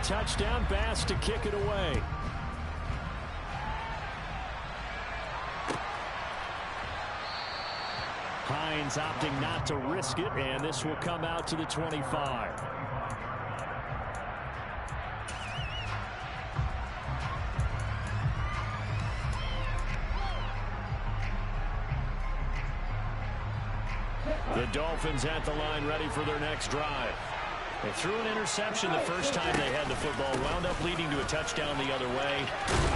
touchdown pass to kick it away. Hines opting not to risk it, and this will come out to the 25. The Dolphins at the line ready for their next drive. They threw an interception the first time they had the football, wound up leading to a touchdown the other way.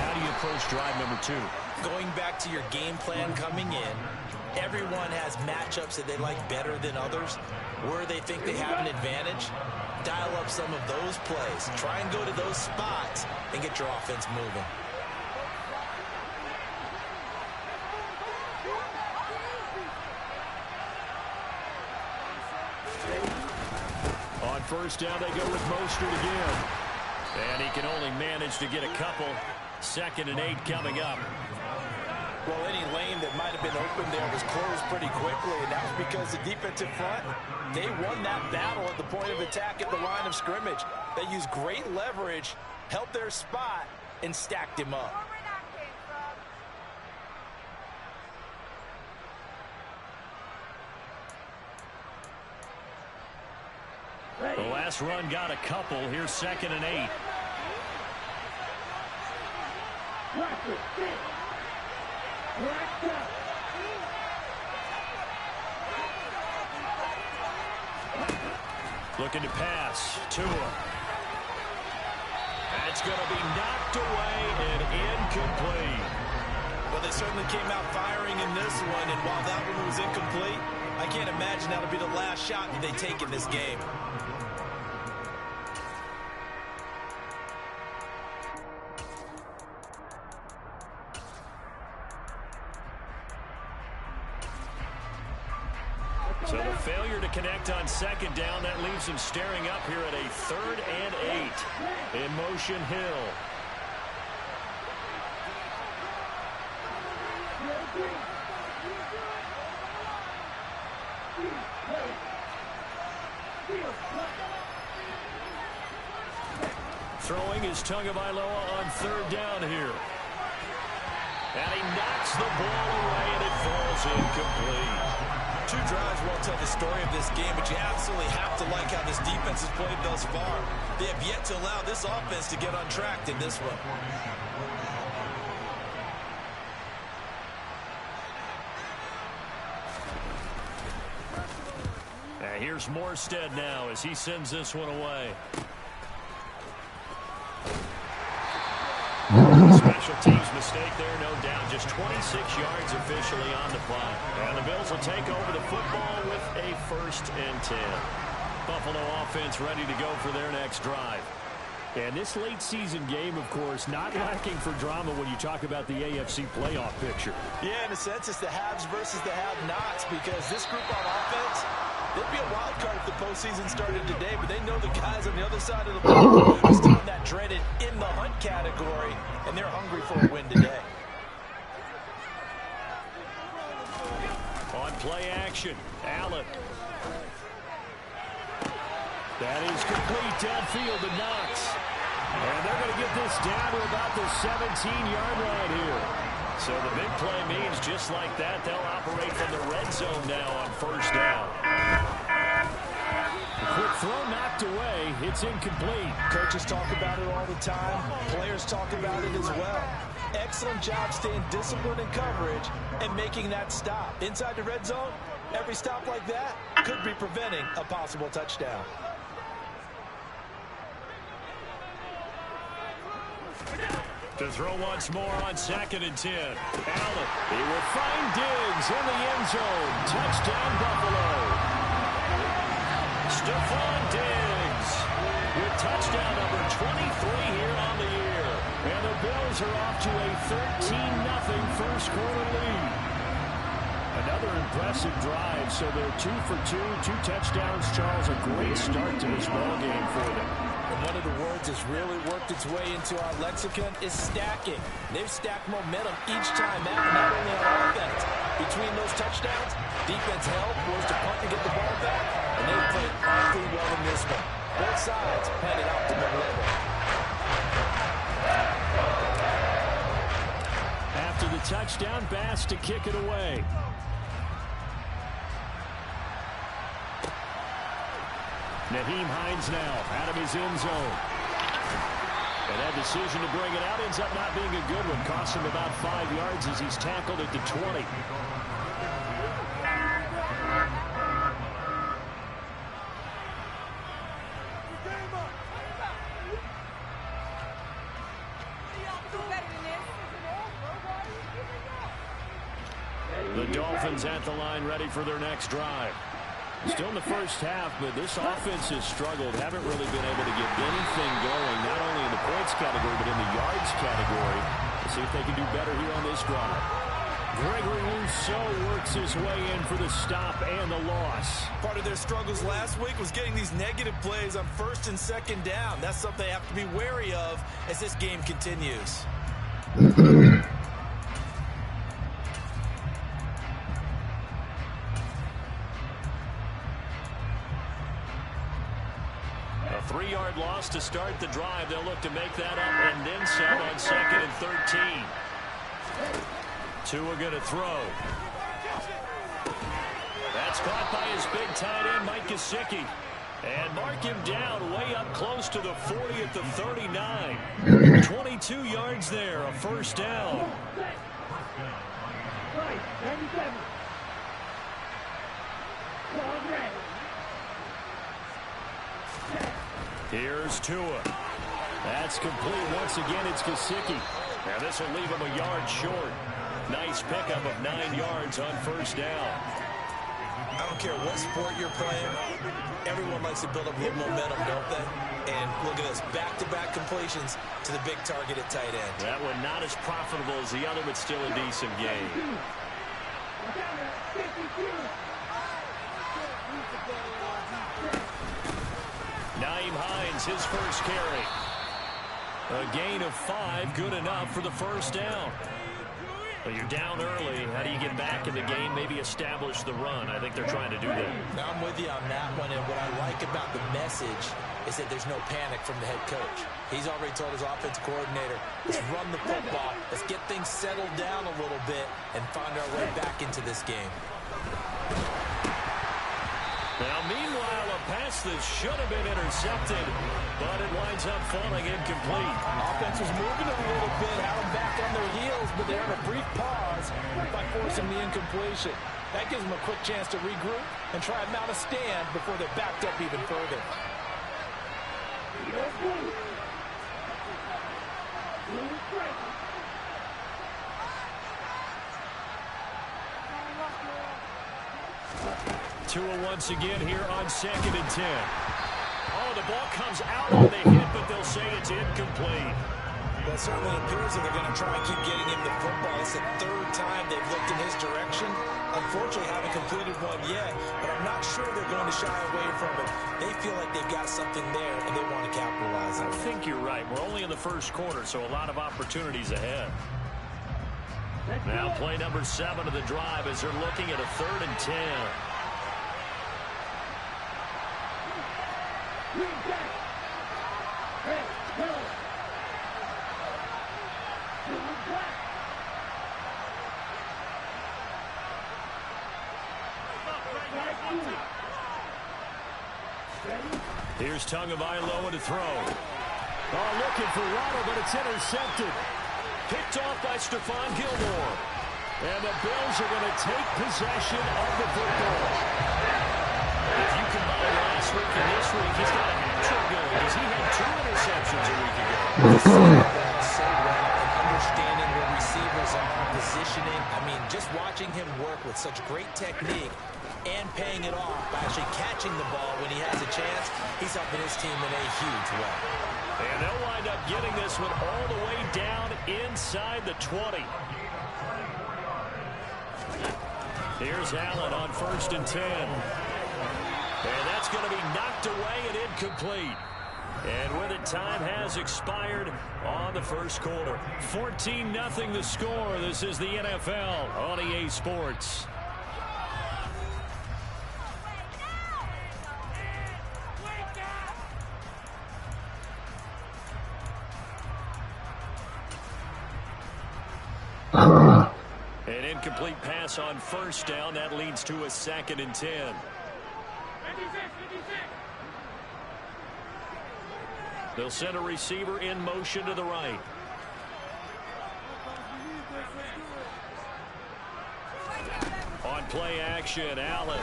How do you approach drive number 2? Going back to your game plan coming in, everyone has matchups that they like better than others. Where they think they have an advantage, dial up some of those plays. Try and go to those spots and get your offense moving. On first down, they go with Mostert again. And he can only manage to get a couple. 2nd and 8 coming up. Well, any lane that might have been open there was closed pretty quickly, and that was because the defensive front, they won that battle at the point of attack at the line of scrimmage. They used great leverage, held their spot, and stacked him up. The last run got a couple. Here's 2nd and 8. Looking to pass. Tua. That's going to be knocked away and incomplete. Well, they certainly came out firing in this one, and while that one was incomplete, I can't imagine that'll be the last shot that they take in this game. So the failure to connect on 2nd down, that leaves him staring up here at a 3rd and 8. In motion, Hill. Throwing is Tagovailoa on 3rd down here. And he knocks the ball away, and it falls incomplete. 2 drives won't tell the story of this game, but you absolutely have to like how this defense has played thus far. They have yet to allow this offense to get untracked in this one. Here's Morstead now as he sends this one away. Special teams mistake there, no doubt. Just 26 yards officially on the play. And the Bills will take over the football with a 1st and 10. Buffalo offense ready to go for their next drive. And this late season game, of course, not lacking for drama when you talk about the AFC playoff picture. Yeah, in a sense, it's the haves versus the have-nots, because this group on offense, they'd be a wild card if the postseason started today, but they know the guys on the other side of the ball are still in that dreaded in the hunt category, and they're hungry for a win today. On play action, Allen. That is complete downfield to Knox. And they're going to get this down to about the 17-yard line here. So the big play means just like that, they'll operate from the red zone now on 1st down. A quick throw knocked away. It's incomplete. Coaches talk about it all the time. Players talk about it as well. Excellent job staying disciplined in coverage and making that stop. Inside the red zone, every stop like that could be preventing a possible touchdown. To throw once more on 2nd and 10. Allen, he will find Diggs in the end zone. Touchdown, Buffalo. Stephon Diggs with touchdown number 23 here on the year. And the Bills are off to a 13-0 first quarter lead. Another impressive drive, so they're 2 for 2, 2 touchdowns. Charles, a great start to this ball game for them. And one of the words that's really worked its way into our lexicon is stacking. They've stacked momentum each time out, not only on offense. Between those touchdowns, defense held, was to punt to get the ball back, and they played awfully well in this one. Both sides had an optimal level. touchdown pass to kick it away. Nyheim Hines now out of his end zone. And that decision to bring it out ends up not being a good one. Costs him about 5 yards as he's tackled at the 20. The Dolphins at the line, ready for their next drive. Still in the first half, but this offense has struggled. Haven't really been able to get anything going, not only in the points category, but in the yards category. Let's see if they can do better here on this drive. Gregory Rousseau works his way in for the stop and the loss. Part of their struggles last week was getting these negative plays on first and second down. That's something they have to be wary of as this game continues. A 3-yard loss to start the drive. They'll look to make that up and then some on 2nd and 13. Tua going to throw. That's caught by his big tight end, Mike Gesicki. And mark him down way up close to the 40 at the 39. 22 yards there, a first down. Here's Tua. That's complete. Once again, it's Gesicki. Now this will leave him a yard short. Nice pickup of 9 yards on first down. I don't care what sport you're playing. Everyone likes to build up a little momentum, don't they? And look at this, back-to-back completions to the big target at tight end. That one not as profitable as the other, but still a decent game. Nyheim Hines, his first carry. A gain of 5, good enough for the first down. But you're down early. How do you get back in the game? Maybe establish the run. I think they're trying to do that. Now I'm with you on that one, and what I like about the message is that there's no panic from the head coach. He's already told his offensive coordinator, let's run the football, let's get things settled down a little bit and find our way back into this game. Now, meanwhile, a pass that should have been intercepted, but it winds up falling incomplete. Offense was moving a little bit, had them back on their heels, but they had a brief pause by forcing the incompletion. That gives them a quick chance to regroup and try and mount a stand before they're backed up even further. Tua once again here on 2nd and 10. Oh, the ball comes out on the hit, but they'll say it's incomplete. Well, it certainly appears that they're going to try and keep getting him the football. It's the 3rd time they've looked in his direction. Unfortunately, haven't completed one yet, but I'm not sure they're going to shy away from it. They feel like they've got something there, and they want to capitalize on it. I think you're right. We're only in the first quarter, so a lot of opportunities ahead. Now play number 7 of the drive as they're looking at a 3rd and 10. Here's Tagovailoa to throw. Oh, looking for Waddle, but it's intercepted. Picked off by Stephon Gilmore. And the Bills are going to take possession of the football. If you combine last week and this week, he's got a hat-trick going because he had 2 interceptions a week ago. So well in understanding where receivers are positioning. I mean, just watching him work with such great technique and paying it off by actually catching the ball when he has a chance, he's helping his team in a huge way. And they'll wind up getting this one all the way down inside the 20. Here's Allen on 1st and 10. And that's going to be knocked away and incomplete. And with it, time has expired on the first quarter. 14-0 the score. This is the NFL on EA Sports. incomplete pass on first down. That leads to a 2nd and 10. They'll send a receiver in motion to the right. On play action, Allen.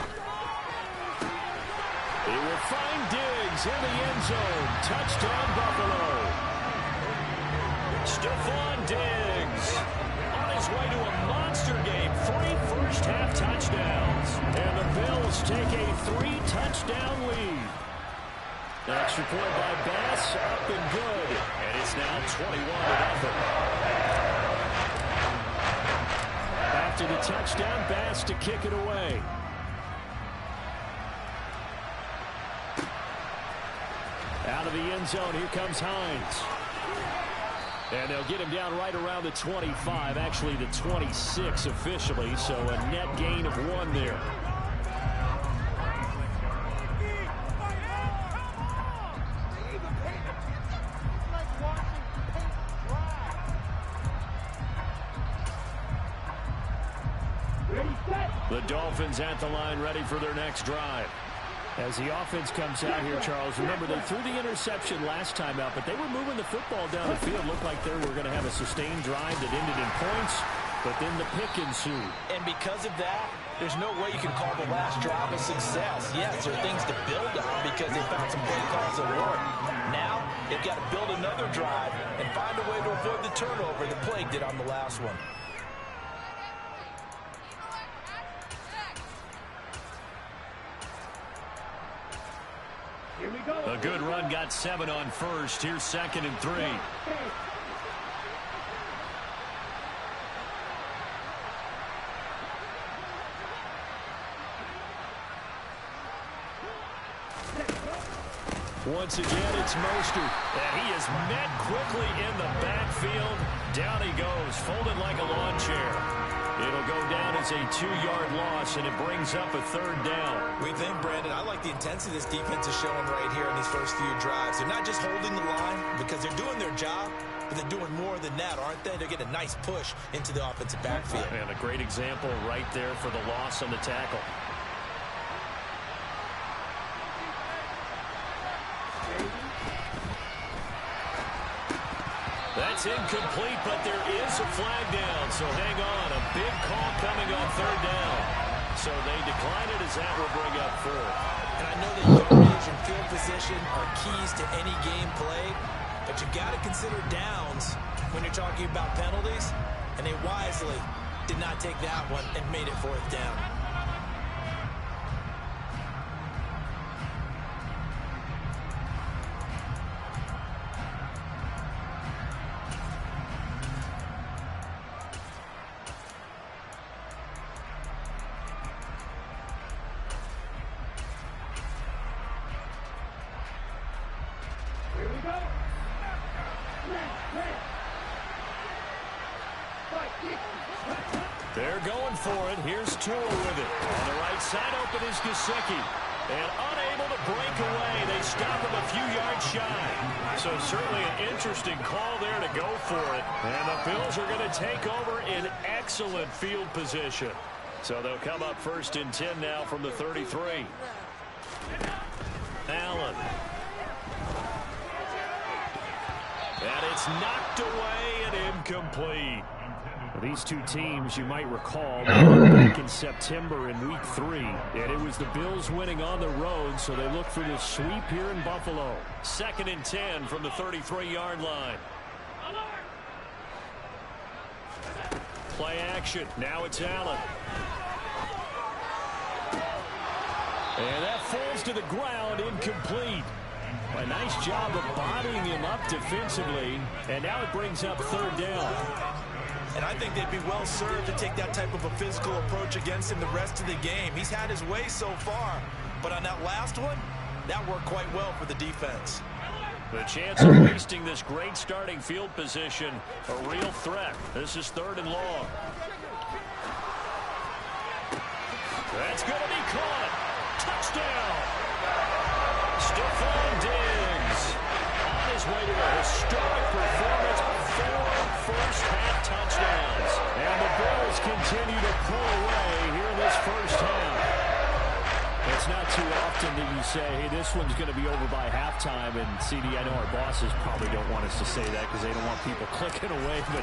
He will find Diggs in the end zone. Touchdown, Buffalo. Stephon Diggs on his way to a monster game. 3 first-half touchdowns. And the Bills take a 3-touchdown lead. The extra point by Bass, up and good. And it's now 21-0. After the touchdown, Bass to kick it away. Out of the end zone, here comes Hines. And they'll get him down right around the 25, actually the 26 officially, so a net gain of 1 there. The Dolphins at the line, ready for their next drive. As the offense comes out here, Charles, remember they threw the interception last time out, but they were moving the football down the field. Looked like they were going to have a sustained drive that ended in points, but then the pick ensued. And because of that, there's no way you can call the last drive a success. Yes, there are things to build on because they found some play calls that work. Now, they've got to build another drive and find a way to avoid the turnover the Plague did on the last one. A good run, got 7 on first. Here's 2nd and 3. Once again, it's Mostert. And he is met quickly in the backfield. Down he goes, folded like a lawn chair. It'll go down as a 2-yard loss, and it brings up a 3rd down. We think, Brandon, I like the intensity this defense is showing right here in these first few drives. They're not just holding the line because they're doing their job, but they're doing more than that, aren't they? They're getting a nice push into the offensive backfield. And a great example right there for the loss on the tackle. That's incomplete, but there is a flag down, so hang on. A big call coming on 3rd down. So they decline it as that will bring up 4th. And I know that yardage and field position are keys to any game played, but you got to consider downs when you're talking about penalties, and they wisely did not take that one and made it 4th down. They're going for it. Here's Tua with it. On the right side open is Gesicki. And unable to break away. They stop him a few yards shy. So certainly an interesting call there to go for it. And the Bills are going to take over in excellent field position. So they'll come up 1st and 10 now from the 33. Allen. And it's knocked away and incomplete. These two teams, you might recall, back in September in Week 3. And it was the Bills winning on the road, so they look for this sweep here in Buffalo. 2nd and 10 from the 33-yard line. Play action. Now it's Allen. And that falls to the ground, incomplete. A nice job of bottling him up defensively. And now it brings up 3rd down. And I think they'd be well served to take that type of a physical approach against him the rest of the game. He's had his way so far, but on that last one, that worked quite well for the defense. The chance of wasting this great starting field position, a real threat. This is 3rd and long. That's going to be caught. Touchdown. Stephon Diggs on his way to a historic performance. 4 first-half touchdowns. And the Bills continue to pull away here in this first half. It's not too often that you say, hey, this one's going to be over by halftime. And, CD, I know our bosses probably don't want us to say that because they don't want people clicking away. But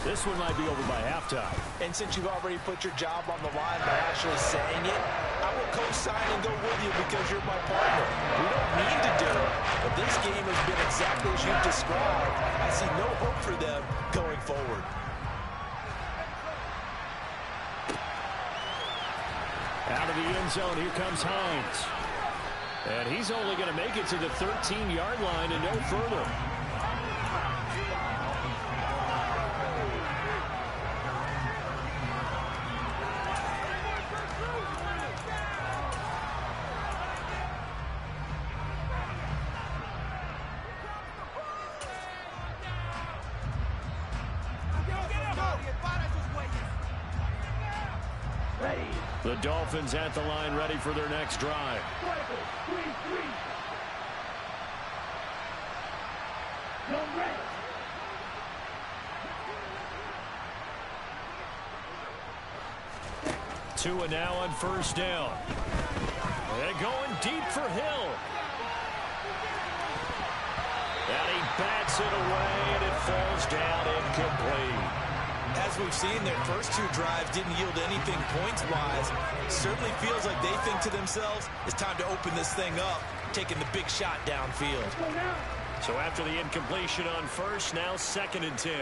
this one might be over by halftime. And since you've already put your job on the line by actually saying it, I will co-sign and go with you because you're my partner. We don't mean to do it, but this game has been exactly as you've described. I see no hope for them going forward. Out of the end zone, here comes Hines. And he's only going to make it to the 13-yard line and no further. The Dolphins at the line ready for their next drive. Tua now on first down. They're going deep for Hill. And he bats it away, and it falls down incomplete. As we've seen, their first two drives didn't yield anything points-wise. Certainly feels like they think to themselves, it's time to open this thing up, taking the big shot downfield. So after the incompletion on first, now 2nd and 10.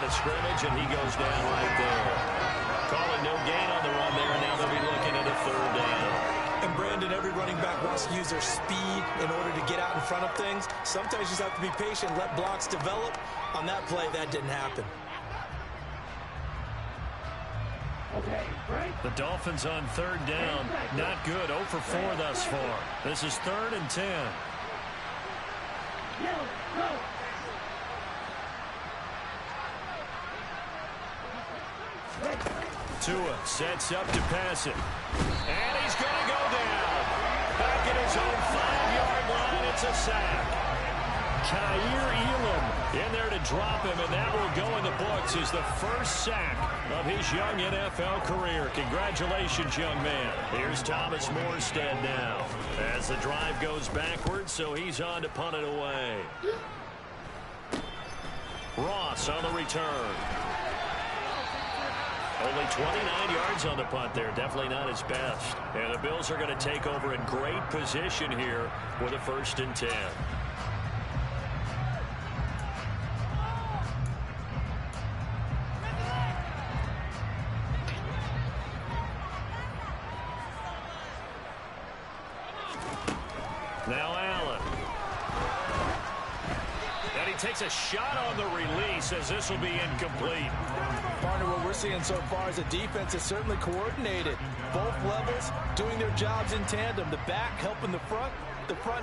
Scrimmage, and he goes down right there. Calling no gain on the run there, and now they'll be looking at a 3rd down. And Brandon, every running back wants to use their speed in order to get out in front of things. Sometimes you just have to be patient, let blocks develop. On that play, that didn't happen. The Dolphins on 3rd down. Not good. 0 for 4 thus far. This is 3rd and 10. Tua sets up to pass it. And he's going to go down. Back at his own 5-yard line. It's a sack. Kaiir Elam in there to drop him, and that will go in the books as the first sack of his young NFL career. Congratulations, young man. Here's Thomas Morstead now as the drive goes backwards, so he's on to punt it away. Ross on the return. Only 29 yards on the punt there. Definitely not his best. And the Bills are going to take over in great position here with a 1st and 10. Now Allen. And he takes a shot on the release as this will be incomplete. Partner, what we're seeing so far is a defense is certainly coordinated. Both levels doing their jobs in tandem. The back helping the front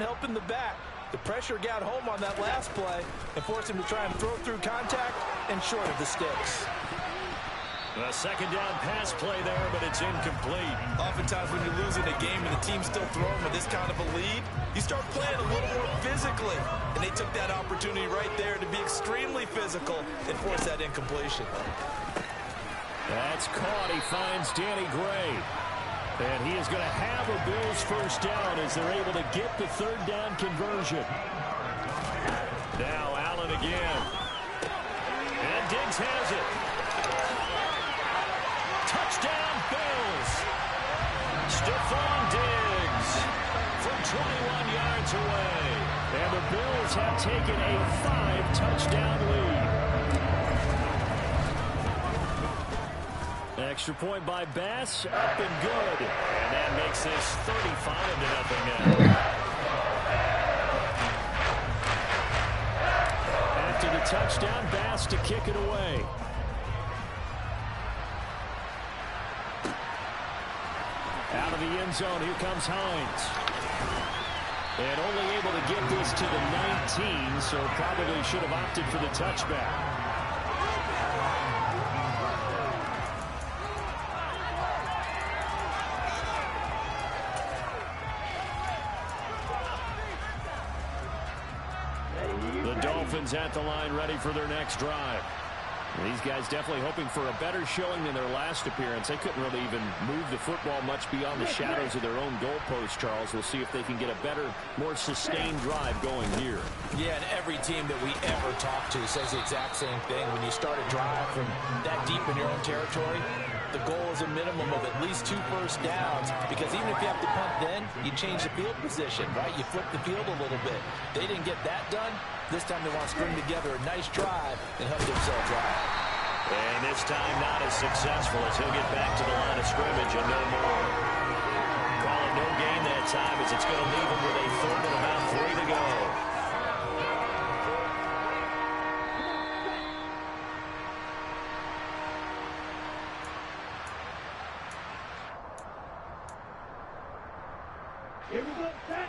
helping the back. The pressure got home on that last play and forced him to try and throw through contact and short of the sticks. A 2nd down pass play there, but it's incomplete. Oftentimes when you're losing a game and the team's still throwing with this kind of a lead, you start playing a little more physically. And they took that opportunity right there to be extremely physical and force that incompletion. That's caught. He finds Danny Gray. And he is going to have a Bills 1st down as they're able to get the 3rd down conversion. Now Allen again. And Diggs has it. Touchdown Bills. Stephon Diggs from 21 yards away. And the Bills have taken a 5-touchdown lead. Extra point by Bass, up and good. And that makes this 35-0 now. After the touchdown, Bass to kick it away. Out of the end zone, here comes Hines. And only able to get this to the 19, so probably should have opted for the touchback. The Dolphins at the line ready for their next drive. These guys definitely hoping for a better showing than their last appearance. They couldn't really even move the football much beyond the shadows of their own goalpost, Charles. We'll see if they can get a better, more sustained drive going here. Yeah, and every team that we ever talk to says the exact same thing. When you start a drive from that deep in your own territory, the goal is a minimum of at least 2 first downs, because even if you have to punt then, you change the field position, right? You flip the field a little bit. They didn't get that done. This time they want to string together a nice drive and help themselves out. And this time not as successful as he'll get back to the line of scrimmage and no more. Call it no gain that time as it's going to leave him with a third and about 3 to go. Here we go, set.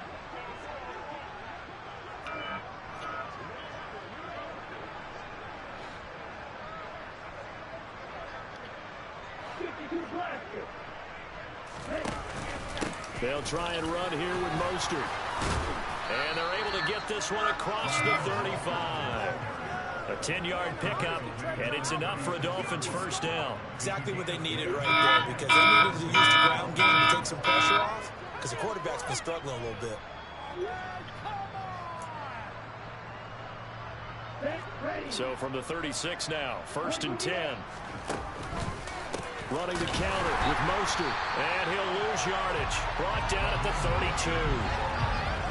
They'll try and run here with Mostert. And they're able to get this one across the 35. A 10-yard pickup, and it's enough for a Dolphins first down. Exactly what they needed right there, because they needed to use the ground game to take some pressure off, because the quarterback's been struggling a little bit. So from the 36 now, 1st and 10. Running the counter with Mostert, and he'll lose yardage. Brought down at the 32.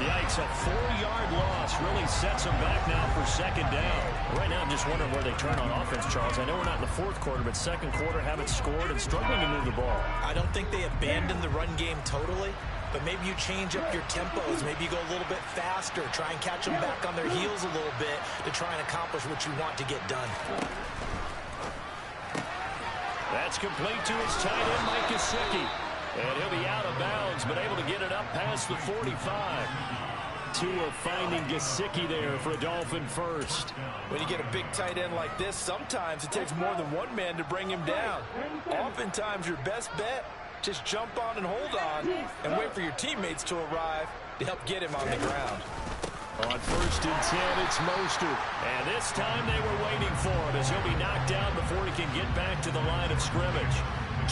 Yikes, a 4-yard loss really sets them back now for 2nd down. Right now, I'm just wondering where they turn on offense, Charles. I know we're not in the 4th quarter, but 2nd quarter haven't scored and struggling to move the ball. I don't think they abandoned the run game totally, but maybe you change up your tempos. Maybe you go a little bit faster, try and catch them back on their heels a little bit to try and accomplish what you want to get done. That's complete to his tight end, Mike Gesicki. And he'll be out of bounds, but able to get it up past the 45. Tua finding Gesicki there for a Dolphin first. When you get a big tight end like this, sometimes it takes more than one man to bring him down. Oftentimes, your best bet, just jump on and hold on and wait for your teammates to arrive to help get him on the ground. On 1st and 10, it's Mostert. And this time they were waiting for him as he'll be knocked down before he can get back to the line of scrimmage.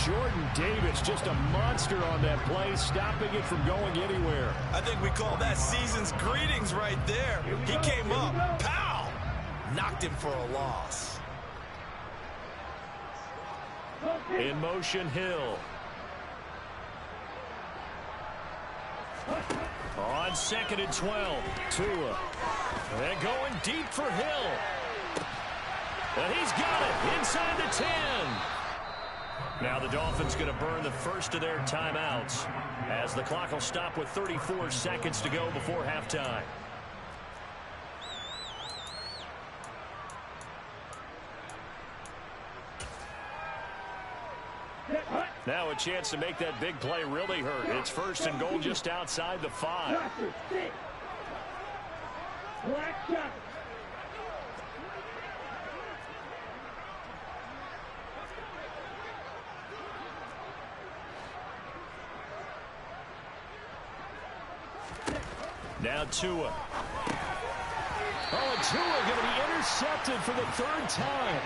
Jordan Davis just a monster on that play, stopping it from going anywhere. I think we call that season's greetings right there. He came up, pow! Knocked him for a loss. In motion, Hill. On 2nd and 12, Tua. And going deep for Hill. And he's got it inside the 10. Now the Dolphins going to burn the first of their timeouts as the clock will stop with 34 seconds to go before halftime. Now a chance to make that big play really hurt. It's 1st and goal just outside the 5. Now Tua. Oh, and Tua going to be intercepted for the 3rd time.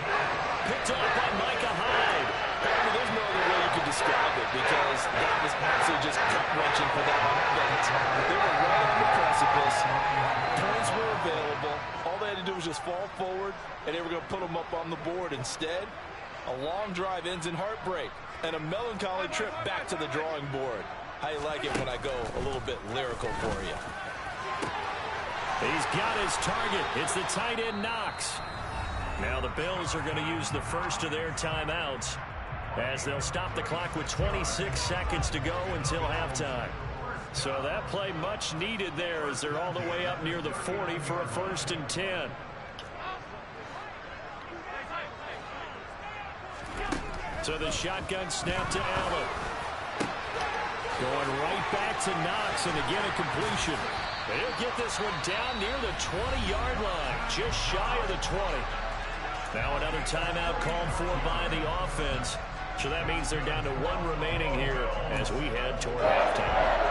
Picked up by Micah Hyde. I mean, there's no other way you could describe it, because that was absolutely just gut-wrenching for that offense. They were right on the precipice. Points were available. All they had to do was just fall forward, and they were going to put them up on the board. Instead, a long drive ends in heartbreak and a melancholy trip back to the drawing board. How you like it when I go a little bit lyrical for you? He's got his target. It's the tight end Knox. Now the Bills are going to use the first of their timeouts as they'll stop the clock with 26 seconds to go until halftime. So that play much needed there as they're all the way up near the 40 for a 1st and 10. So the shotgun snap to Allen. Going right back to Knox, and again a completion. He'll get this one down near the 20-yard line, just shy of the 20. Now another timeout called for by the offense. So that means they're down to one remaining here as we head toward halftime.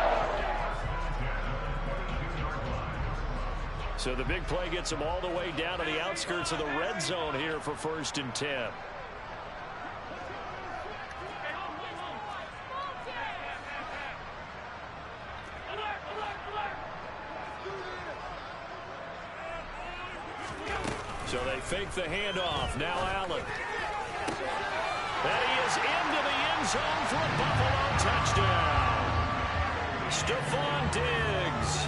So the big play gets them all the way down to the outskirts of the red zone here for 1st and 10. So they fake the handoff. Now Allen. And he is into the end zone for a Buffalo touchdown. Stephon Diggs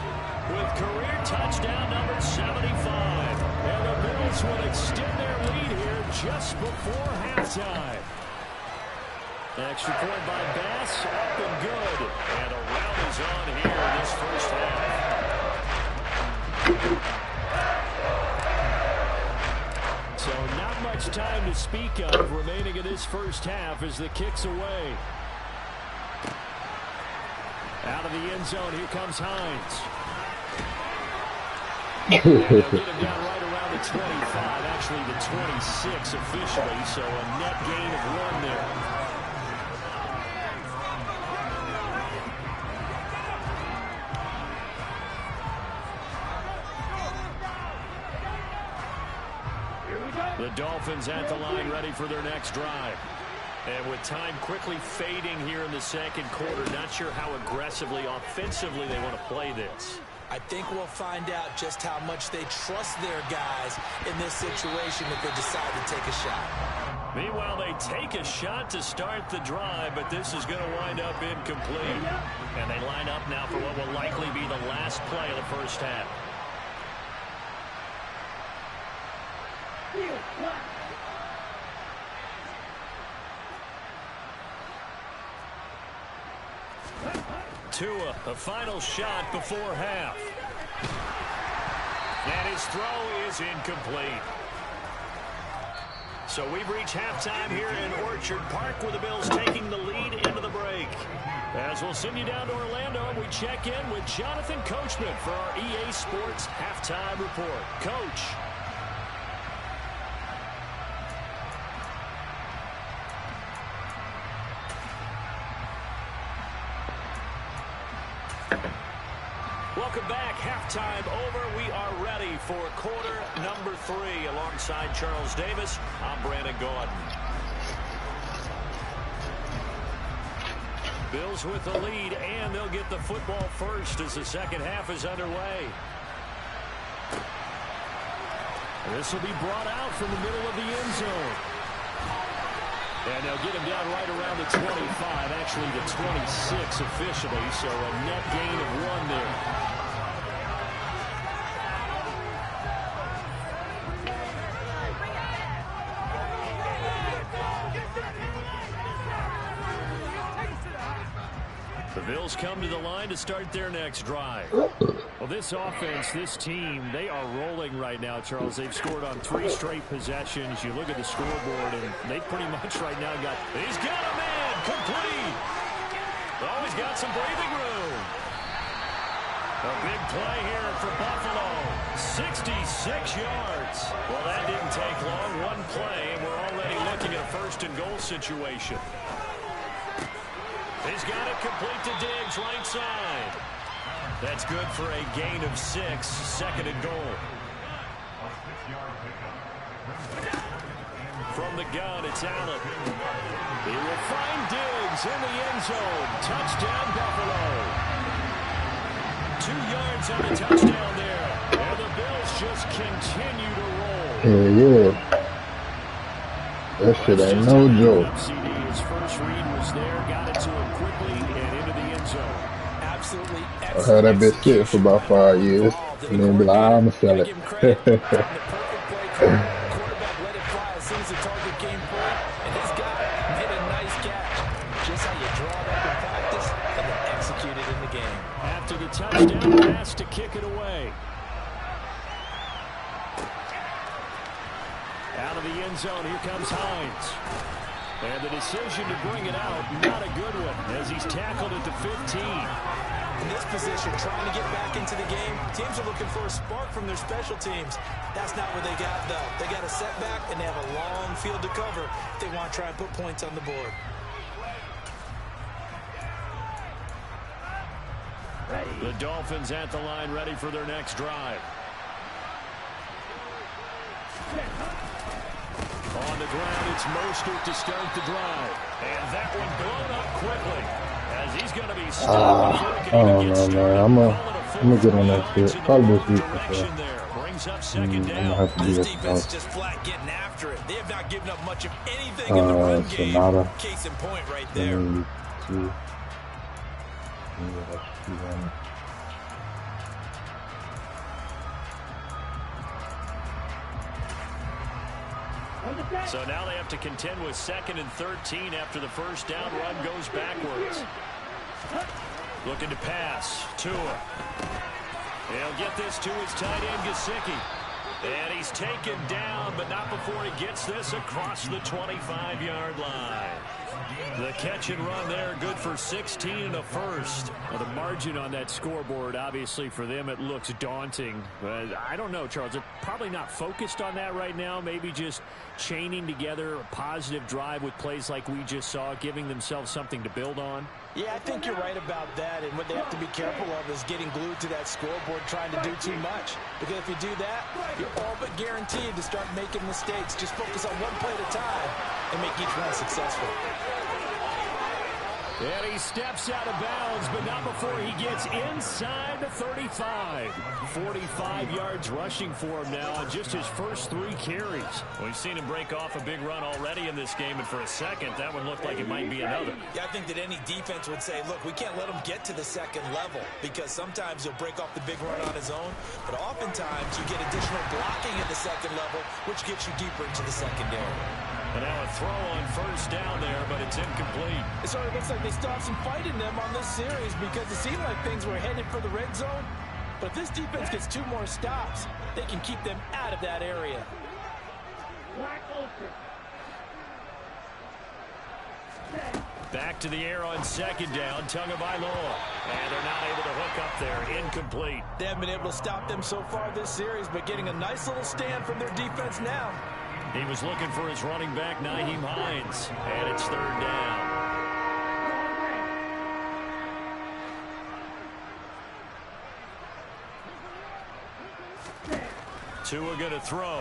with career touchdown number 75. And the Bills will extend their lead here just before halftime. Extra point by Bass, up and good. And a rout is on here in this first half. So not much time to speak of remaining in this first half as the kick's away. Out of the end zone, here comes Hines. And they'll get him down right around the 25, actually the 26 officially, so a net gain of 1 there. The Dolphins at the line ready for their next drive. And with time quickly fading here in the second quarter, not sure how aggressively, offensively they want to play this. I think we'll find out just how much they trust their guys in this situation if they decide to take a shot. Meanwhile, they take a shot to start the drive, but this is going to wind up incomplete. And they line up now for what will likely be the last play of the first half. Tua, a final shot before half. And his throw is incomplete. So we've reached halftime here in Orchard Park with the Bills taking the lead into the break. As we'll send you down to Orlando, we check in with Jonathan Coachman for our EA Sports Halftime Report. Coach. Welcome back. Halftime over. We are ready for quarter number 3. Alongside Charles Davis, I'm Brandon Gordon. Bills with the lead, and they'll get the football first as the second half is underway. This will be brought out from the middle of the end zone. And they'll get him down right around the 25, actually the 26 officially, so a net gain of 1 there. The Bills come to the line to start their next drive. Well, this offense, this team, they are rolling right now, Charles. They've scored on 3 straight possessions. You look at the scoreboard, and they pretty much right now got... He's got a man! Complete! Oh, he's got some breathing room. A big play here for Buffalo. 66 yards. Well, that didn't take long. 1 play, and we're already looking at a 1st and goal situation. He's got it complete to Diggs, right side. That's good for a gain of 6, 2nd and goal. From the gun, it's Allen. He will find Diggs in the end zone. Touchdown, Buffalo. 2 yards on the touchdown there. And the Bills just continue to roll. Yeah. That shit ain't no joke. His first read was there, got it to him quickly and into the end zone. Absolutely I excellent. had that bitch sit for about 5 years, and then be like, I'm gonna sell it. The perfect play call. Quarterback let it fly as soon as the target came forward, and this guy made a nice catch. Just how you draw it up in practice and then execute it in the game. After the touchdown pass to kick it away. Out of the end zone, here comes Hines. And the decision to bring it out, not a good one, as he's tackled at the 15. In this position, trying to get back into the game, teams are looking for a spark from their special teams. That's not what they got, though. They got a setback, and they have a long field to cover if they want to try and put points on the board. The Dolphins at the line, ready for their next drive. On the ground, it's Mostert to start the drive. And that one blown up quickly, as he's going to be stopped before he can even get started. I'm gonna get on that shit. Probably this week. Brings up second down. I'm gonna have to do This this. defense is just flat getting after it. They have not given up much of anything in the run game. Sonata. Case in point right there. So now they have to contend with 2nd and 13 after the first down run goes backwards. Looking to pass. Tua. He'll get this to his tight end, Gesicki. And he's taken down, but not before he gets this across the 25-yard line. The catch and run there, good for 16 and a first. Well, the margin on that scoreboard, obviously for them, it looks daunting. But I don't know, Charles. They're probably not focused on that right now. Maybe just chaining together a positive drive with plays like we just saw, giving themselves something to build on. Yeah, I think you're right about that. And what they have to be careful of is getting glued to that scoreboard, trying to do too much. Because if you do that, you're all but guaranteed to start making mistakes. Just focus on one play at a time and make each one successful. And he steps out of bounds, but not before he gets inside the 35. 45 yards rushing for him now on just his first 3 carries. We've seen him break off a big run already in this game, and for a second, that one looked like it might be another. Yeah, I think that any defense would say, look, we can't let him get to the second level, because sometimes he'll break off the big run on his own, but oftentimes you get additional blocking at the second level, which gets you deeper into the secondary. And now a throw on first down there, but it's incomplete. It sort of looks like they stopped some fight in them on this series because it seemed like things were headed for the red zone. But if this defense gets 2 more stops, they can keep them out of that area. Back to the air on second down, Tagovailoa. And they're not able to hook up there, incomplete. They haven't been able to stop them so far this series, but getting a nice little stand from their defense now. He was looking for his running back, Nyheim Hines, and it's 3rd down. Tua going to throw.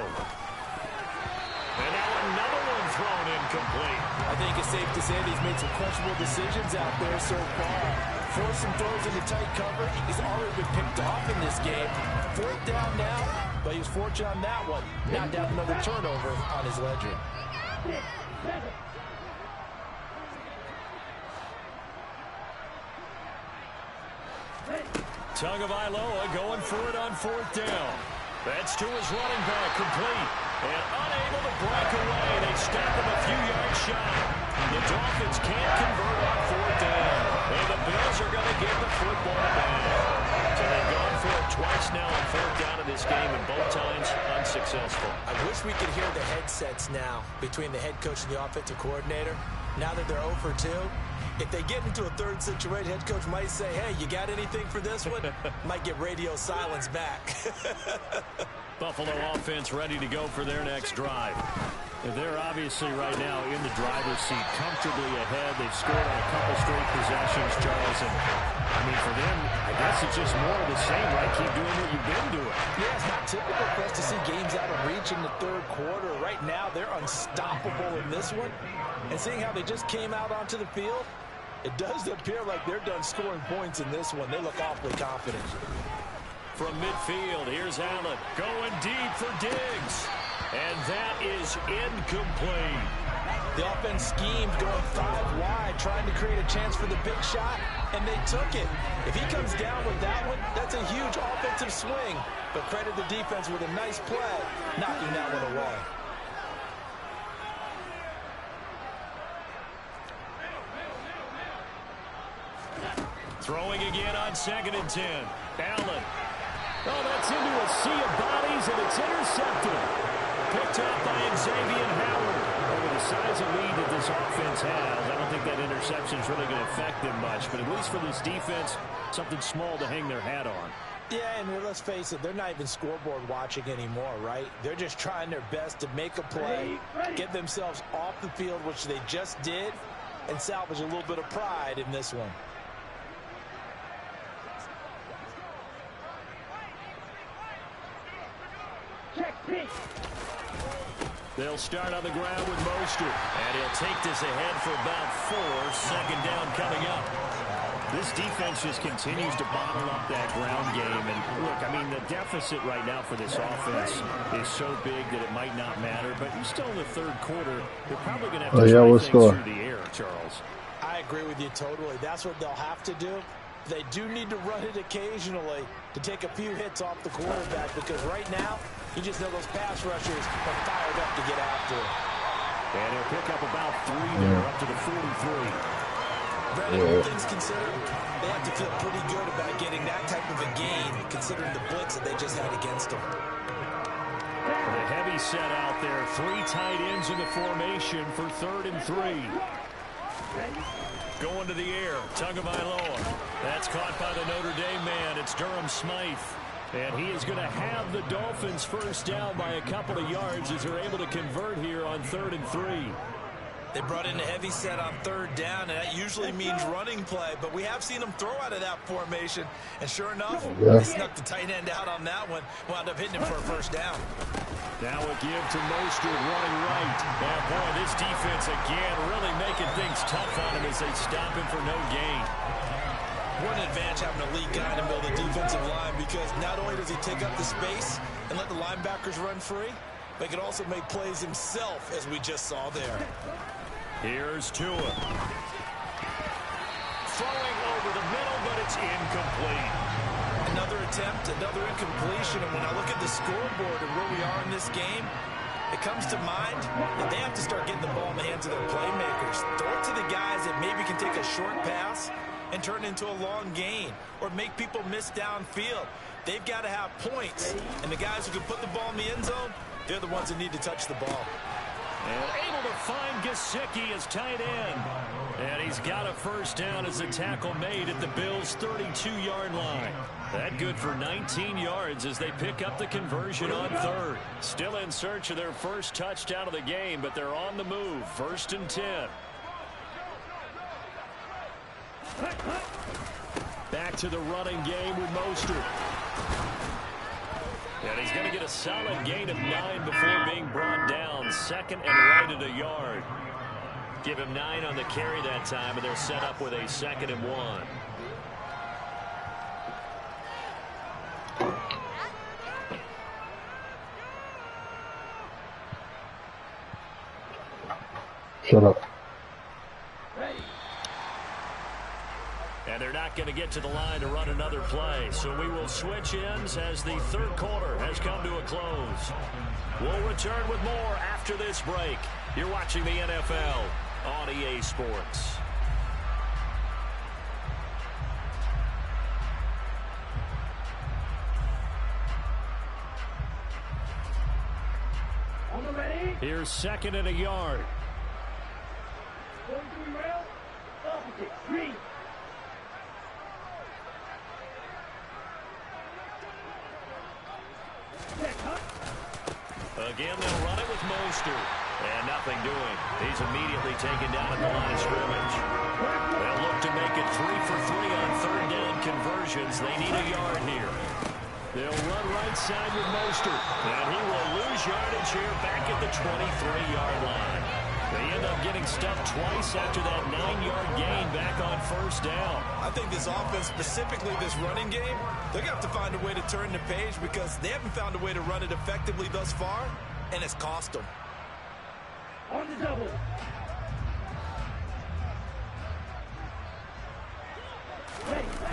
And now another one thrown incomplete. I think it's safe to say that he's made some questionable decisions out there so far. Forced some throws into tight cover. He's already been picked off in this game. 4th down now. But he was fortunate on that one. Not to have another turnover on his ledger. Tagovailoa going for it on 4th down. That's to his running back, complete. And unable to break away. They stop him a few yards shy. The Dolphins can't convert on 4th down. And the Bills are going to give the football back. So they've gone for it twice now on 4th down in this game, and both times unsuccessful. I wish we could hear the headsets now between the head coach and the offensive coordinator. Now that they're 0 for 2, if they get into a 3rd situation, head coach might say, hey, you got anything for this one? Might get radio silence back. Buffalo offense ready to go for their next drive. They're obviously right now in the driver's seat, comfortably ahead. They've scored on a couple straight possessions, Charles. And, I mean, for them, I guess it's just more of the same, right? Keep doing what you've been doing. Yeah, it's not typical for us to see games out of reach in the 3rd quarter. Right now, they're unstoppable in this one. And seeing how they just came out onto the field, it does appear like they're done scoring points in this one. They look awfully confident. From midfield, here's Allen going deep for Diggs. And that is incomplete. The offense schemed going 5 wide, trying to create a chance for the big shot, and they took it. If he comes down with that one, that's a huge offensive swing. But credit the defense with a nice play, knocking that one away. Throwing again on 2nd and 10. Allen. Oh, that's into a sea of bodies, and it's intercepted. Picked up by Xavier Howard. Over the size of lead that this offense has, I don't think that interception is really going to affect them much. But at least for this defense, something small to hang their hat on. Yeah, and let's face it, they're not even scoreboard watching anymore, right? They're just trying their best to make a play, get themselves off the field, which they just did, and salvage a little bit of pride in this one. They'll start on the ground with Mostert. And he'll take this ahead for about 4. Second down coming up. This defense just continues to bottle up that ground game. And look, I mean, the deficit right now for this offense is so big that it might not matter. But you're still in the third quarter. They're probably going to have to try things through the air, Charles. I agree with you totally. That's what they'll have to do. They do need to run it occasionally to take a few hits off the quarterback, because right now, you just know those pass rushers are fired up to get after it. And he'll pick up about 3 there, up to the 43. Brandon, all things considered, they have to feel pretty good about getting that type of a gain, considering the blitz that they just had against them. The heavy set out there. 3 tight ends in the formation for 3rd and 3. Going to the air, Tagovailoa. That's caught by the Notre Dame man. It's Durham Smythe. And he is going to have the Dolphins first down by a couple of yards as they're able to convert here on 3rd and 3. They brought in a heavy set on 3rd down, and that usually means running play, but we have seen them throw out of that formation, and sure enough, they snuck the tight end out on that one, wound up hitting him for a first down. Now a give to Mostert running right. And boy, this defense again really making things tough on him as they stop him for no gain. What an advantage having a lead guy in the middle of the defensive line, because not only does he take up the space and let the linebackers run free, but he can also make plays himself, as we just saw there. Here's Tua. Throwing over the middle, but it's incomplete. Another attempt, another incompletion, and when I look at the scoreboard and where we are in this game, it comes to mind that they have to start getting the ball in the hands of their playmakers. Throw it to the guys that maybe can take a short pass and turn it into a long gain, or make people miss downfield. They've got to have points, and the guys who can put the ball in the end zone, they're the ones that need to touch the ball. And able to find Gesicki as tight end. And he's got a first down as the tackle made at the Bills' 32-yard line. That good for 19 yards as they pick up the conversion on 3rd. Still in search of their first touchdown of the game, but they're on the move. 1st and 10. Back to the running game with Mostert. And he's going to get a solid gain of 9 before being brought down. 2nd and right at a yard. Give him 9 on the carry that time, and they're set up with a 2nd and 1. Shut up. And they're not going to get to the line to run another play. So we will switch ends as the 3rd quarter has come to a close. We'll return with more after this break. You're watching the NFL on EA Sports. Here's 2nd and a yard. Again, they'll run it with Mostert. And nothing doing. He's immediately taken down at the line of scrimmage. They'll look to make it 3 for 3 on 3rd down conversions. They need a yard here. They'll run right side with Mostert. And he will lose yardage here back at the 23-yard line. They end up getting stuffed twice after that 9-yard gain back on 1st down. I think this offense, specifically this running game, they're going to have to find a way to turn the page, because they haven't found a way to run it effectively thus far, and it's cost them. On the double.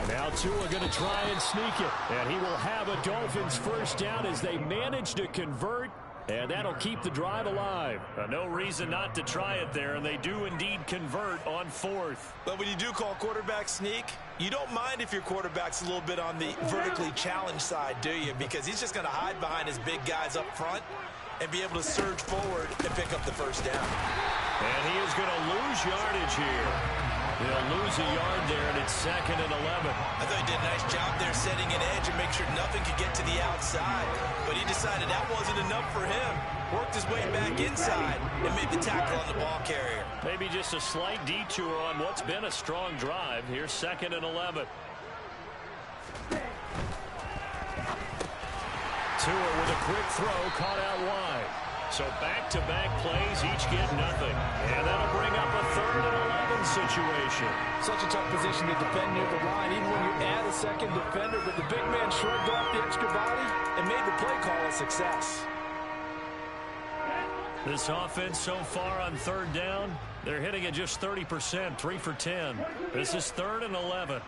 Now Tua going to try and sneak it. And he will have a Dolphins first down as they manage to convert. And that'll keep the drive alive. No reason not to try it there, and they do indeed convert on 4th. But when you do call quarterback sneak, you don't mind if your quarterback's a little bit on the vertically challenged side, do you? Because he's just going to hide behind his big guys up front, and be able to surge forward and pick up the first down. And he is going to lose yardage here. He'll lose a yard there, and it's 2nd and 11. I thought he did a nice job there setting an edge and make sure nothing could get to the outside. But he decided that wasn't enough for him. Worked his way back inside and made the tackle on the ball carrier. Maybe just a slight detour on what's been a strong drive. Here's 2nd and 11. Tua with a quick throw, caught out wide. So back-to-back plays, each get nothing. And that'll bring up a 3rd and 11 situation. Such a tough position to defend near the line, even when you add a second defender. But the big man shrugged off the extra body and made the play call a success. This offense so far on 3rd down, they're hitting at just 30%, 3 for 10. This is 3rd and 11.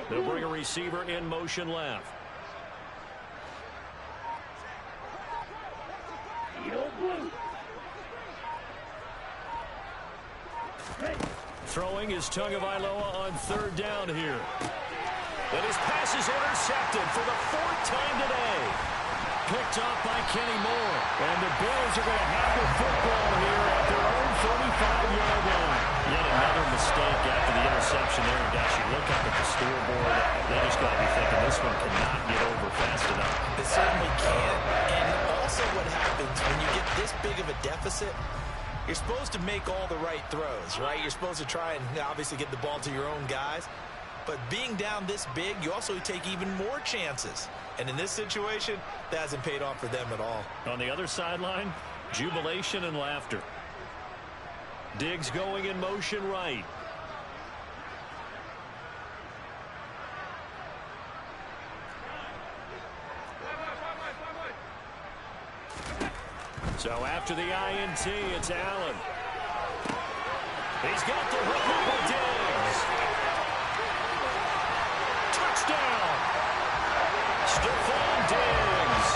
They'll bring a receiver in motion left. Throwing is Tagovailoa on 3rd down here. And his pass is intercepted for the 4th time today. Picked off by Kenny Moore. And the Bills are going to have the football here at their own 45-yard line. Yet another mistake after the interception there. And gosh, you look up at the scoreboard, they just got to be thinking this one cannot get over fast enough. It certainly can't. And also what happens when you get this big of a deficit, you're supposed to make all the right throws, right? You're supposed to try and obviously get the ball to your own guys. But being down this big, you also take even more chances. And in this situation, that hasn't paid off for them at all. On the other sideline, jubilation and laughter. Diggs going in motion right. So after the INT, it's Allen. He's got the hook up with Diggs. Touchdown! Stephon Diggs,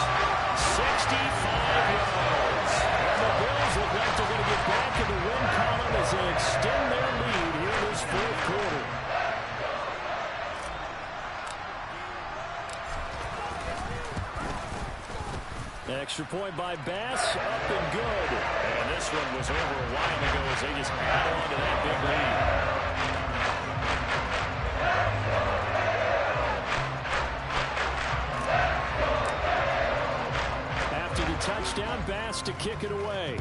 65 yards. And the Bills look like they're going to get back in the win column as they extend their lead here in this 4th quarter. Extra point by Bass, up and good. And this one was over a while ago as they just add on to that big lead. After the touchdown, Bass to kick it away.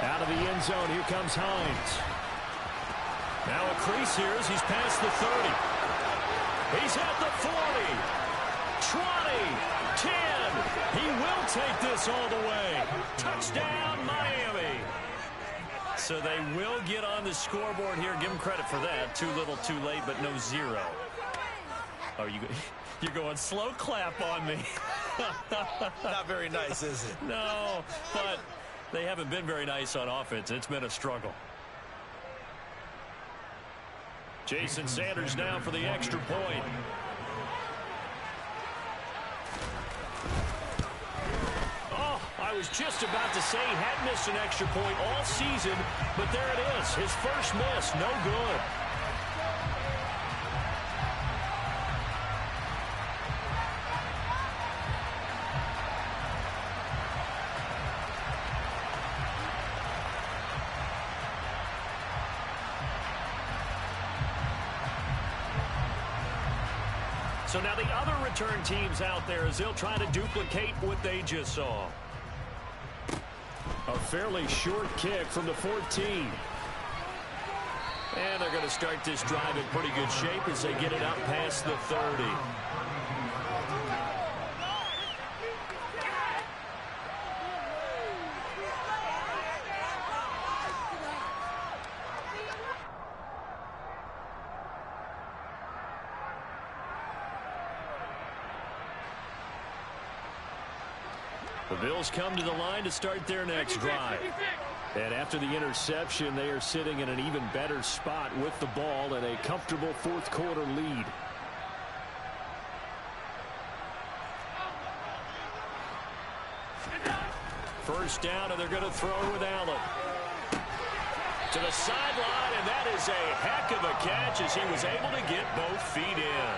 Out of the end zone, here comes Hines. Now a crease here as he's past the 30. He's at the 40, 20, 10. He will take this all the way. Touchdown, Miami. So they will get on the scoreboard here. Give them credit for that. Too little, too late, but no 0. Oh, you're going slow clap on me. Not very nice, is it? No, but they haven't been very nice on offense. It's been a struggle. Jason Sanders now for the extra point. Oh, I was just about to say he had missed an extra point all season, but there it is. His first miss, no good. So now the other return teams out there as they'll try to duplicate what they just saw. A fairly short kick from the 14. And they're going to start this drive in pretty good shape as they get it out past the 30. The Bills come to the line to start their next drive. And after the interception, they are sitting in an even better spot with the ball and a comfortable 4th quarter lead. First down, and they're going to throw with Allen. To the sideline, and that is a heck of a catch as he was able to get both feet in.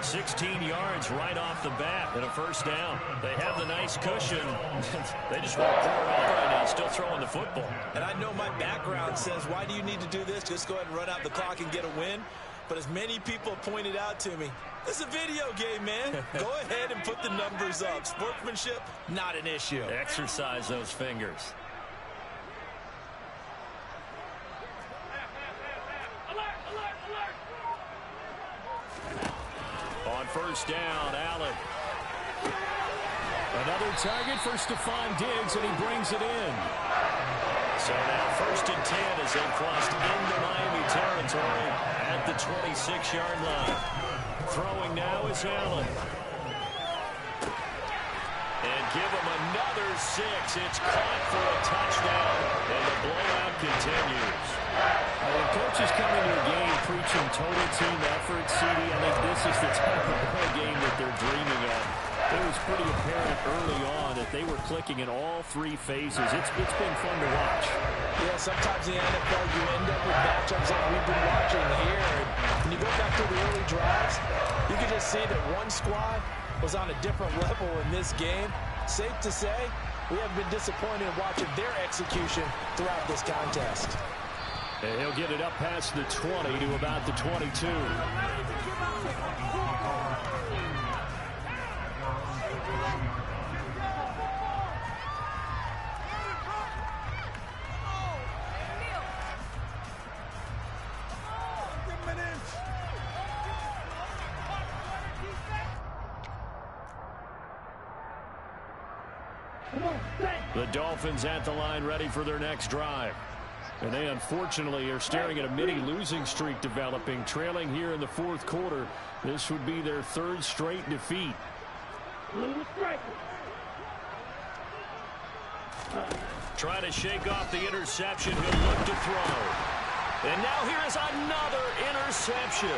16 yards right off the bat and a first down. They have the nice cushion. They just want to pour it off right now, still throwing the football. And I know my background says, why do you need to do this? Just go ahead and run out the clock and get a win. But as many people pointed out to me, this is a video game, man. Go ahead and put the numbers up. Sportsmanship, not an issue. Exercise those fingers. On first down, Allen. Another target for Stephon Diggs, and he brings it in. So now 1st and 10 as they crossed into Miami territory at the 26-yard line. Throwing now is Allen. And give him another 6. It's caught for a touchdown, and the blowout continues. When coaches come into a game preaching total team effort, CD, I think this is the type of ball game that they're dreaming of. It was pretty apparent early on that they were clicking in all three phases. It's been fun to watch. Yeah, sometimes in the NFL you end up with matchups like we've been watching here. And when you go back to the early drives, you can just see that one squad was on a different level in this game. Safe to say, we have been disappointed in watching their execution throughout this contest. And he'll get it up past the 20 to about the 22. The Dolphins at the line ready for their next drive. And they unfortunately are staring at a mini losing streak developing, trailing here in the fourth quarter. This would be their 3rd straight defeat. Trying to shake off the interception. He'll look to throw. And now here is another interception.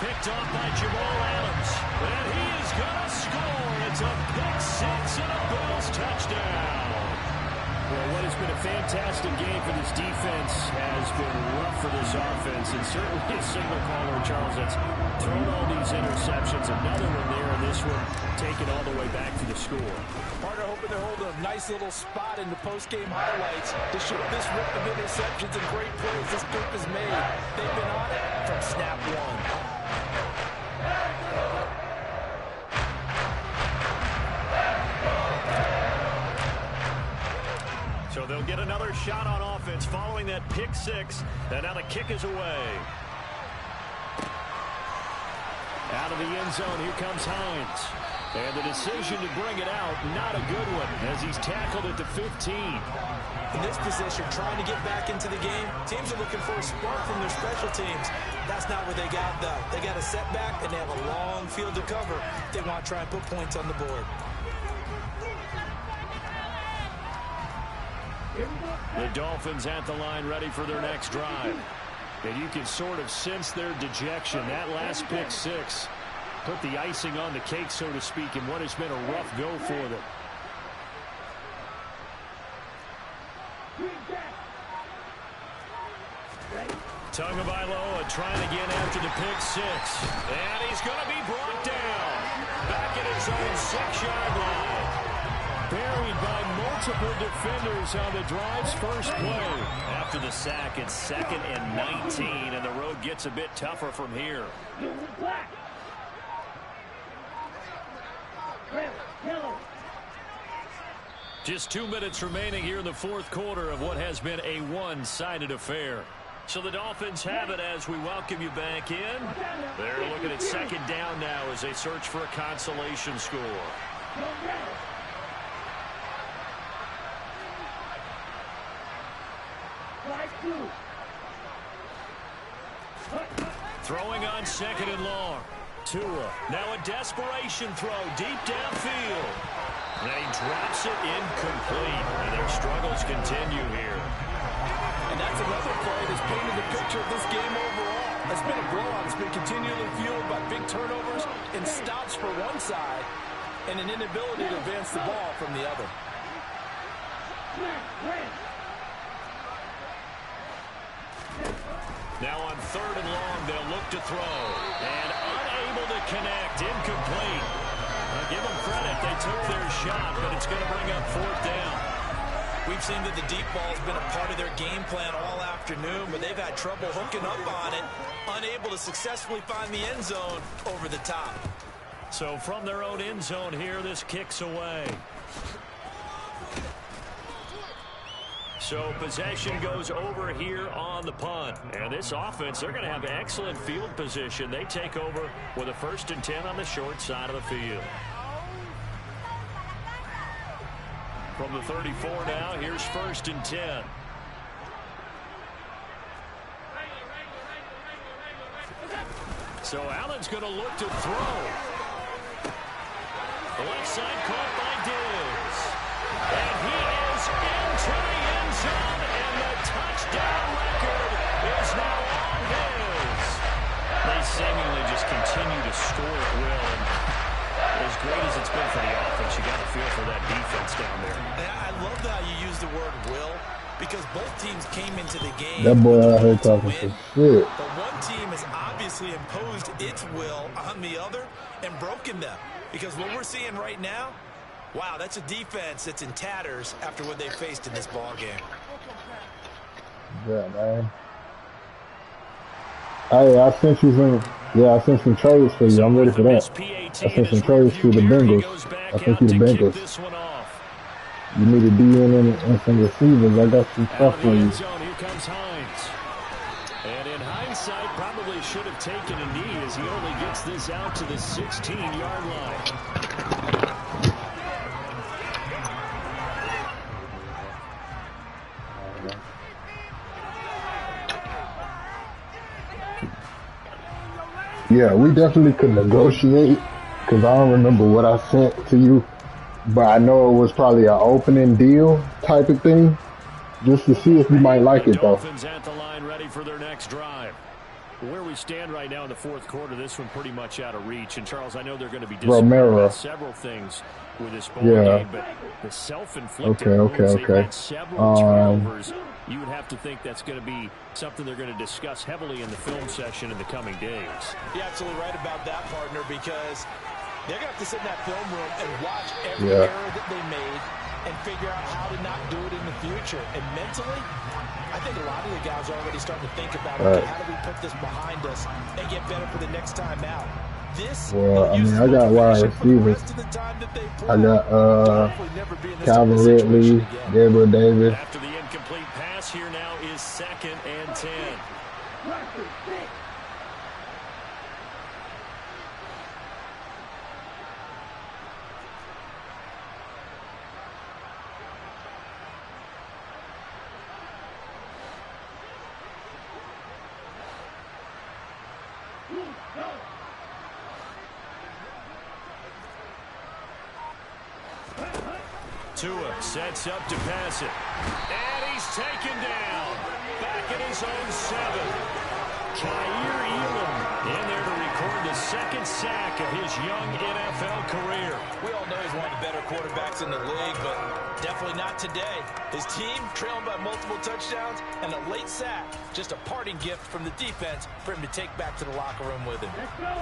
Picked off by Jamal Adams. And he is going to score. It's a pick 6 and a Bills touchdown. Well, what has been a fantastic game for this defense has been rough for this offense, and certainly a signal caller, Charles, that's thrown all these interceptions. Another one there, and this one taken all the way back to the score. Partner hoping they're holding a nice little spot in the post-game highlights to show this rip of interceptions and great plays this group has made. They've been on it from snap one. So they'll get another shot on offense following that pick 6. And now the kick is away. Out of the end zone, here comes Hines. And the decision to bring it out, not a good one, as he's tackled at the 15. In this position, trying to get back into the game, teams are looking for a spark from their special teams. That's not what they got, though. They got a setback, and they have a long field to cover. They want to try and put points on the board. The Dolphins at the line ready for their next drive. And you can sort of sense their dejection. That last pick 6 put the icing on the cake, so to speak, in what has been a rough go for them. Tagovailoa trying again after the pick 6. And he's going to be brought down. Back at his own 6-yard line. Buried by multiple defenders on the drive's first play. After the sack, it's 2nd and 19, and the road gets a bit tougher from here. Just 2 minutes remaining here in the fourth quarter of what has been a one-sided affair. So the Dolphins have it as we welcome you back in. They're looking at 2nd down now as they search for a consolation score. Throwing on 2nd and long. Tua. Now a desperation throw deep downfield. And he drops it incomplete. And their struggles continue here. And that's another play that's painted the picture of this game overall. It's been a blowout. It's been continually fueled by big turnovers and stops for one side and an inability to advance the ball from the other. Now on 3rd and long, they'll look to throw. And unable to connect. Incomplete. Give them credit. They took their shot, but it's going to bring up 4th down. We've seen that the deep ball has been a part of their game plan all afternoon, but they've had trouble hooking up on it, unable to successfully find the end zone over the top. So from their own end zone here, this kicks away. So possession goes over here on the punt. And this offense, they're going to have excellent field position. They take over with a 1st and 10 on the short side of the field. From the 34 now, here's 1st and 10. So Allen's going to look to throw. The left side caught by Diggs. And he is into the end zone, and the touchdown record is now on his. They seemingly just continue to score at will. And as great as it's been for the offense, you got to feel for that defense down there. I love how you use the word will, because both teams came into the game. That boy out here talking some shit. But one team has obviously imposed its will on the other and broken them. Because what we're seeing right now, wow, that's a defense that's in tatters after what they faced in this ball game. Yeah, man. I sent you some. Yeah, I sent some trades for you. I'm ready for that. I sent some trades to the Bengals. I sent you the Bengals. You need a DN and some receivers. I got some stuff for you. Here comes Hines. And in hindsight, probably should have taken a knee as he only gets this out to the 16-yard line. Yeah, we definitely could negotiate, because I don't remember what I sent to you, but I know it was probably an opening deal type of thing, just to see if you might like it, though. Dolphins at the line, ready for their next drive. Where we stand right now in the 4th quarter, this one pretty much out of reach. And, Charles, I know they're going to be disappointed about several things with this ball game, but the self-inflicted wounds, they've had several turnovers. You would have to think that's going to be something they're going to discuss heavily in the film session in the coming days. You're absolutely right about that, partner, because they're going to have to sit in that film room and watch every error that they made and figure out how to not do it in the future. And mentally, I think a lot of the guys are already starting to think about, okay, how do we put this behind us and get better for the next time out? Well, I mean, I got wide receivers. I got Calvin Ridley, Gabriel Davis. After the incomplete pass, here now is 2nd and 10. Tua sets up to pass it. And he's taken down. Back at his own 7. Kaiir Elam in there to record the 2nd sack of his young NFL career. We all know he's one of the better quarterbacks in the league, but definitely not today. His team trailing by multiple touchdowns and a late sack. Just a parting gift from the defense for him to take back to the locker room with him.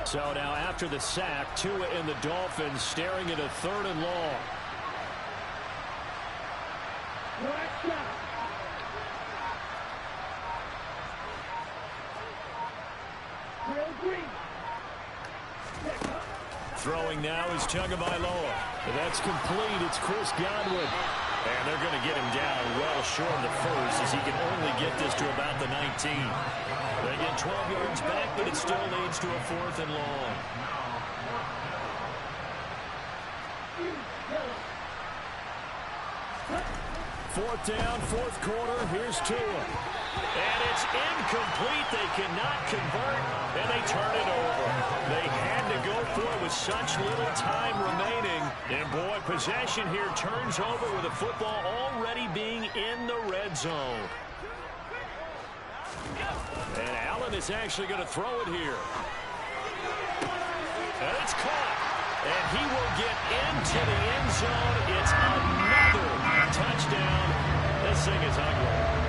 So now after the sack, Tua and the Dolphins staring at a 3rd and long. Throwing now is Tagovailoa. That's complete. It's Chris Godwin. And they're going to get him down well short of the 1st as he can only get this to about the 19. They get 12 yards back, but it still leads to a 4th and long. Fourth down, 4th quarter. Here's Tua. And it's incomplete. They cannot convert, and they turn it over. They had to go for it with such little time remaining. And, boy, possession here turns over with the football already being in the red zone. And Allen is actually going to throw it here. And it's caught. And he will get into the end zone. It's another touchdown. This thing is ugly.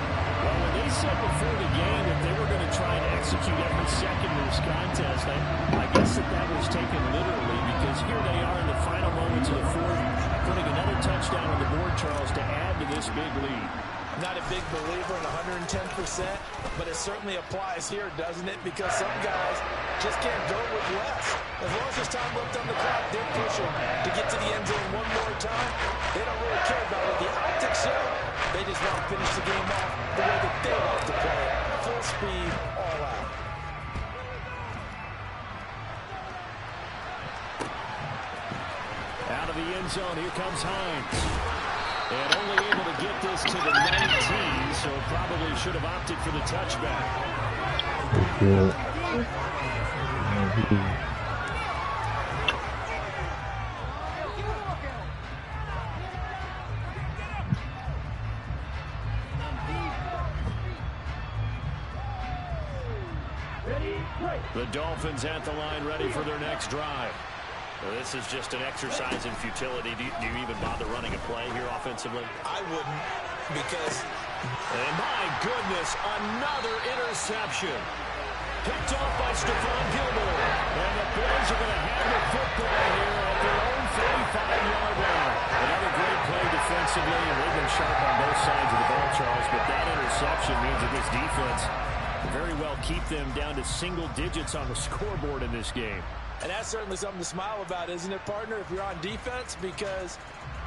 Well, when they said before the game that they were going to try and execute every second of this contest, I guess that was taken literally, because here they are in the final moments of the fourth, putting another touchdown on the board, Charles, to add to this big lead. Not a big believer in 110%, but it certainly applies here, doesn't it? Because some guys just can't go with less. As long as there's time left on the clock, they're pushing to get to the end zone one more time. They don't really care about what the optics show. They just want to finish the game off the way that they like to play it. Full speed, all out. Out of the end zone, here comes Hines. And only able to get this to the 19, so probably should have opted for the touchback. Yeah. The Dolphins at the line, ready for their next drive. Well, this is just an exercise in futility. Do you even bother running a play here offensively? I wouldn't, because... And my goodness, another interception. Picked off by Stephon Gilmore. And the Bills are going to have the football here at their own 35-yard line. Another great play defensively, and they've been sharp on both sides of the ball, Charles. But that interception means that this defense can very well keep them down to single digits on the scoreboard in this game. And that's certainly something to smile about, isn't it, partner, if you're on defense? Because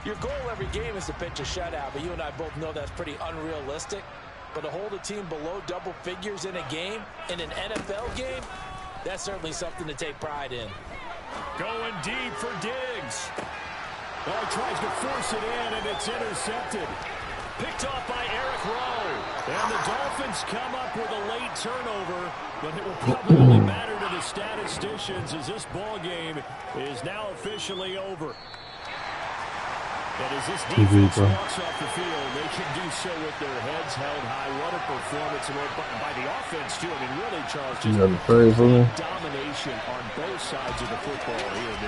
your goal every game is to pitch a shutout, but you and I both know that's pretty unrealistic. But to hold a team below double figures in a game, in an NFL game, that's certainly something to take pride in. Going deep for Diggs. Oh, he tries to force it in, and it's intercepted. Picked off by Eric Rowe. And the Dolphins come up with a late turnover, but it will probably only matter to the statisticians as this ball game is now officially over. And as this defense walks off the field, they can do so with their heads held high. What a performance, and by the offense, too. I mean, really, Charles, just domination on both sides of the football here.